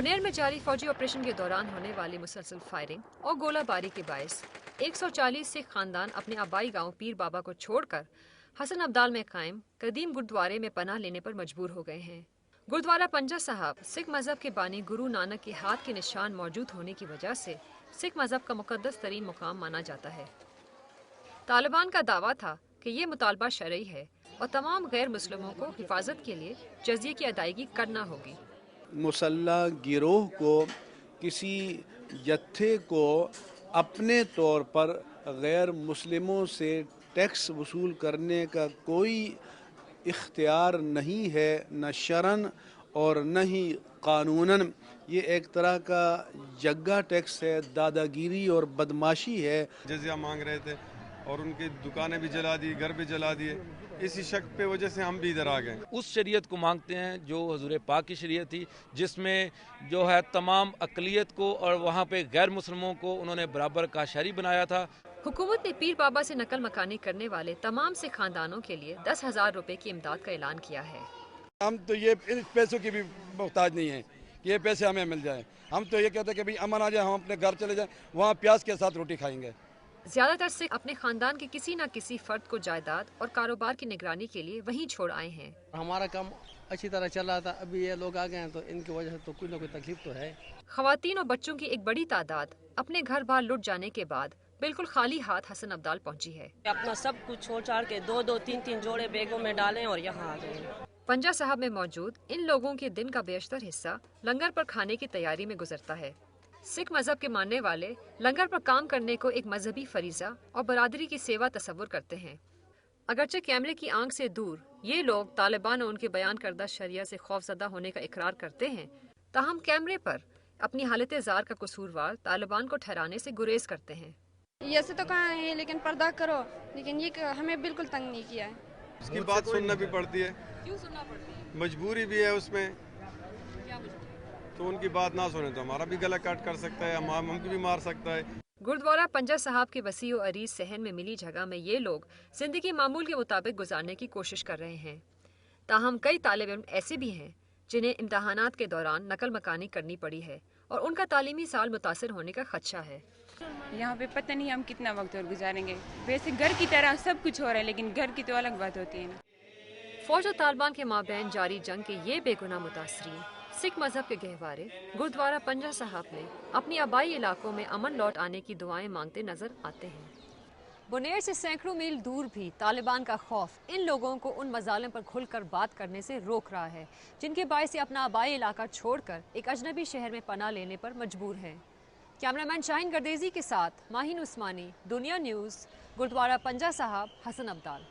बुनेर में जारी फौजी ऑपरेशन के दौरान होने वाली मुसलसल फायरिंग और गोलाबारी के बायस 140 सिख खानदान अपने आबाई गांव पीर बाबा को छोड़कर हसन अब्दाल में कायम कदीम गुरुद्वारे में पनाह लेने पर मजबूर हो गए हैं। गुरुद्वारा पंजा साहब सिख मजहब के बानी गुरु नानक के हाथ के निशान मौजूद होने की वजह से सिख मजहब का मुकद्दस तरीन मुकाम माना जाता है। तालिबान का दावा था कि ये मुतालबा शरई है और तमाम गैर मुस्लिमों को हिफाजत के लिए जजिए की अदायगी करना होगी। मुसल्लह गिरोह को किसी जत्थे को अपने तौर पर गैर मुस्लिमों से टैक्स वसूल करने का कोई इख्तियार नहीं है, न शरन और न ही कानूनन। ये एक तरह का जग्गा टैक्स है, दादागिरी और बदमाशी है। जजिया मांग रहे थे और उनकी दुकानें भी जला दी, घर भी जला दिए। इसी शक पे वजह से हम भी इधर आ गए। उस शरीयत को मांगते हैं जो हजूर पाक की शरीयत थी, जिसमें जो है तमाम अक़लियत को और वहाँ पे गैर मुस्लिमों को उन्होंने बराबर का शहरी बनाया था। हुकूमत ने पीर बाबा से नकल मकानी करने वाले तमाम से खानदानों के लिए 10,000 रुपए की इमदाद का ऐलान किया है। हम तो ये इन पैसों की भी मोहताज नहीं है कि ये पैसे हमें मिल जाएं। हम तो ये कहते हैं कि भाई अमन आ जाए, हम अपने घर चले जाएं, वहाँ प्याज के साथ रोटी खाएंगे। ज्यादातर सिख अपने खानदान के किसी न किसी फर्द को जायदाद और कारोबार की निगरानी के लिए वहीं छोड़ आए हैं। हमारा काम अच्छी तरह चल रहा था, अभी ये लोग आ गए हैं तो इनकी वजह से तो कोई ना कोई तकलीफ तो है। खवातीन और बच्चों की एक बड़ी तादाद अपने घर बार लुट जाने के बाद बिल्कुल खाली हाथ हसन अब्दाल पहुंची है। अपना सब कुछ छोड़ छाड़ के दो तीन जोड़े बैगों में डालें और यहाँ आ गए। पंजा साहब में मौजूद इन लोगों के दिन का बेशतर हिस्सा लंगर पर खाने की तैयारी में गुजरता है। सिख मजहब के मानने वाले लंगर पर काम करने को एक मजहबी फरीजा और बरादरी की सेवा तस्वुर करते हैं। अगरचे कैमरे की आंख से दूर ये लोग तालिबान और उनके बयान करदा शरिया से खौफजदा होने का इकरार करते हैं, ताहम कैमरे पर अपनी हालत ज़ार का कसूरवार तालिबान को ठहराने से गुरेज करते हैं। ऐसे तो कहा है लेकिन पर्दा करो, लेकिन ये हमें बिल्कुल तंग नहीं किया है। उसकी बात सुनना भी पड़ती है। क्यों सुनना पड़ती है? मजबूरी भी है उसमें। तो उनकी बात ना सुने तो हमारा भी गला काट कर सकता है, हमको भी मार सकता है। गुरुद्वारा पंजा साहब के वसी और अरीज सहन में मिली जगह में ये लोग जिंदगी मामूल के मुताबिक गुजारने की कोशिश कर रहे हैं। ताहम कई तालिब इल्म ऐसे भी हैं जिन्हें इम्तहानात के दौरान नकल मकानी करनी पड़ी है और उनका तालीमी साल मुतासर होने का खदशा है। यहाँ पे पता नहीं हम कितना वक्त और गुजारेंगे। वैसे घर की तरह सब कुछ हो रहा है, लेकिन घर की तो अलग बात होती है ना। फौज और तालिबान के माबैन जारी जंग के ये बेगुनाह मुतासरीन सिख मजहब के गहवारे गुरुद्वारा पंजा साहब में अपनी आबाई इलाकों में अमन लौट आने की दुआएं मांगते नजर आते हैं। बुनेर से सैकड़ों मील दूर भी तालिबान का खौफ इन लोगों को उन मजालिम पर खुलकर बात करने से रोक रहा है जिनके बायस अपना आबाई इलाका छोड़कर एक अजनबी शहर में पनाह लेने पर मजबूर हैं। कैमरामैन शाहीन गर्देजी के साथ माहिन उस्मानी, दुनिया न्यूज़, गुरुद्वारा पंजा साहब, हसन अब्दाल।